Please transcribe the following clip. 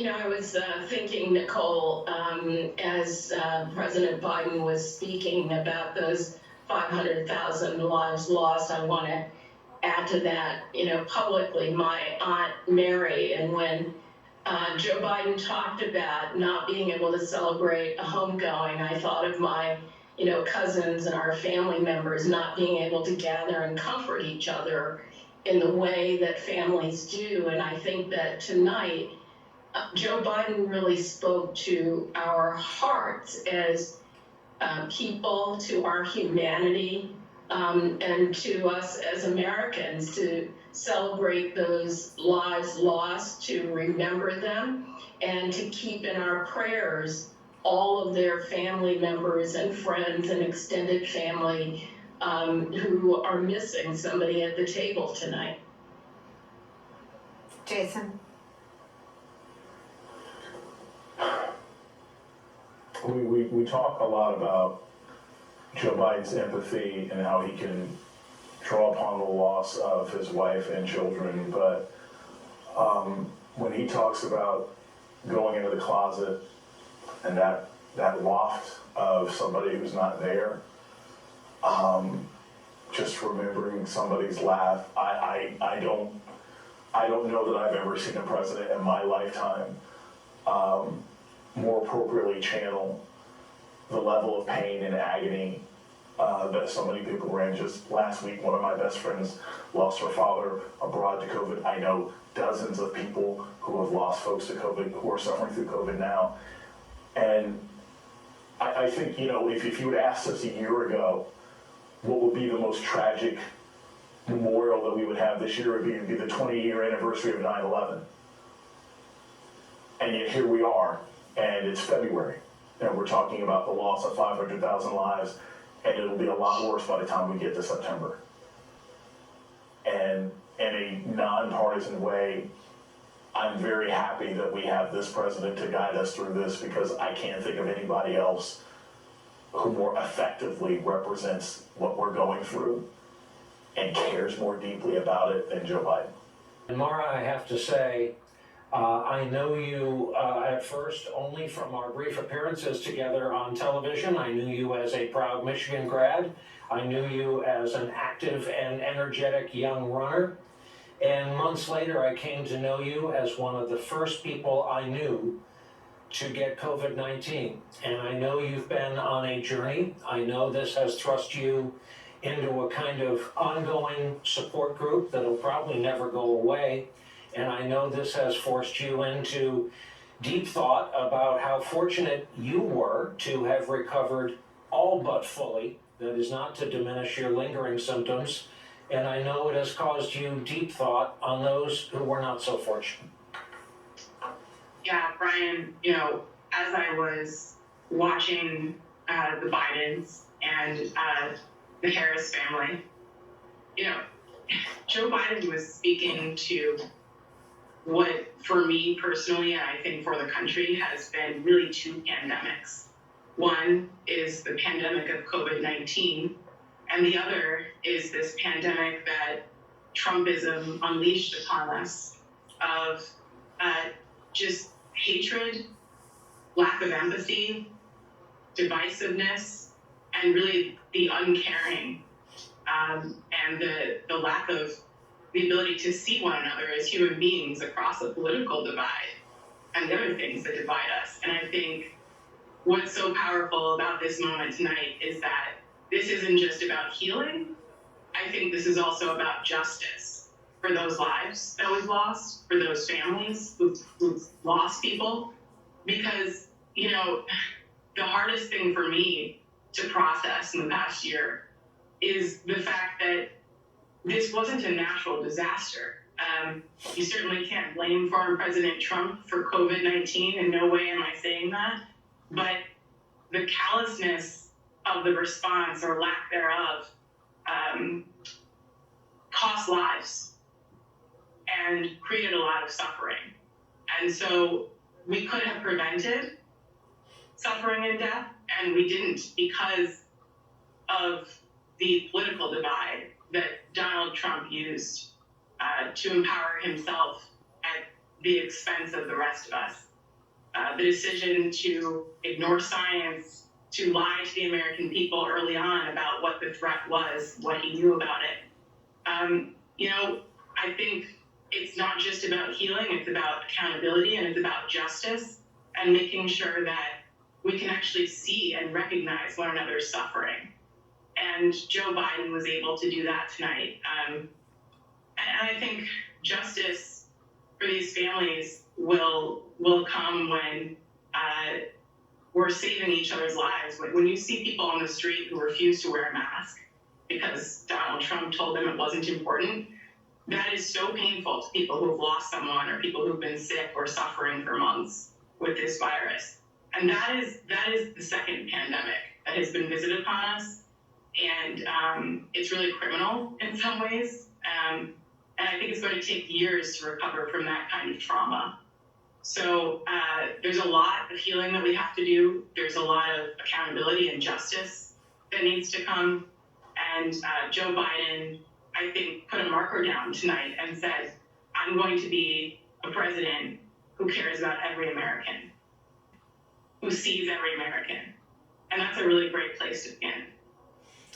I was thinking, Nicole, as President Biden was speaking about those 500,000 lives lost, I want to add to that, publicly, my Aunt Mary, and when Joe Biden talked about not being able to celebrate a homegoing, I thought of my, cousins and our family members not being able to gather and comfort each other in the way that families do. And I think that tonight, Joe Biden really spoke to our hearts as people, to our humanity, and to us as Americans to celebrate those lives lost, to remember them, and to keep in our prayers all of their family members and friends and extended family who are missing somebody at the table tonight. Jason? We talk a lot about Joe Biden's empathy and how he can draw upon the loss of his wife and children, but when he talks about going into the closet and that loft of somebody who's not there, just remembering somebody's laugh, I don't know that I've ever seen a president in my lifetime more appropriately channel the level of pain and agony that so many people were in. Just last week, one of my best friends lost her father abroad to COVID. I know dozens of people who have lost folks to COVID, who are suffering through COVID now. And I think, if you had asked us a year ago, what would be the most tragic memorial that we would have this year, it would be the 20-year anniversary of 9/11. And yet here we are, and it's February, and we're talking about the loss of 500,000 lives, and it'll be a lot worse by the time we get to September. And in a nonpartisan way, I'm very happy that we have this president to guide us through this, because I can't think of anybody else who more effectively represents what we're going through and cares more deeply about it than Joe Biden. And Mara, I have to say, I know you at first only from our brief appearances together on television. I knew you as a proud Michigan grad. I knew you as an active and energetic young runner. And months later, I came to know you as one of the first people I knew to get COVID-19. And I know you've been on a journey. I know this has thrust you into a kind of ongoing support group that'll probably never go away. And I know this has forced you into deep thought about how fortunate you were to have recovered all but fully. That is not to diminish your lingering symptoms. And I know it has caused you deep thought on those who were not so fortunate. Yeah, Brian, as I was watching the Bidens and the Harris family, Joe Biden was speaking to what, for me personally, and I think for the country, has been really two pandemics. One is the pandemic of COVID-19, and the other is this pandemic that Trumpism unleashed upon us of just hatred, lack of empathy, divisiveness, and really the uncaring and the lack of the ability to see one another as human beings across a political divide and the other things that divide us. And I think what's so powerful about this moment tonight is that this isn't just about healing. I think this is also about justice for those lives that we've lost, for those families who've lost people. Because, the hardest thing for me to process in the past year is the fact that this wasn't a natural disaster. You certainly can't blame former President Trump for COVID-19. In no way am I saying that. But the callousness of the response or lack thereof cost lives and created a lot of suffering. And so we could have prevented suffering and death, and we didn't, because of the political divide that Donald Trump used to empower himself at the expense of the rest of us. the decision to ignore science, to lie to the American people early on about what the threat was, what he knew about it. I think it's not just about healing, it's about accountability and it's about justice and making sure that we can actually see and recognize one another's suffering. And Joe Biden was able to do that tonight. And I think justice for these families will come when we're saving each other's lives. When you see people on the street who refuse to wear a mask because Donald Trump told them it wasn't important, that is so painful to people who have lost someone or people who've been sick or suffering for months with this virus. And that is the second pandemic that has been visited upon us. And it's really criminal in some ways. And I think it's going to take years to recover from that kind of trauma. So there's a lot of healing that we have to do. There's a lot of accountability and justice that needs to come. And Joe Biden, I think, put a marker down tonight and said, I'm going to be a president who cares about every American, who sees every American. And that's a really great place to begin.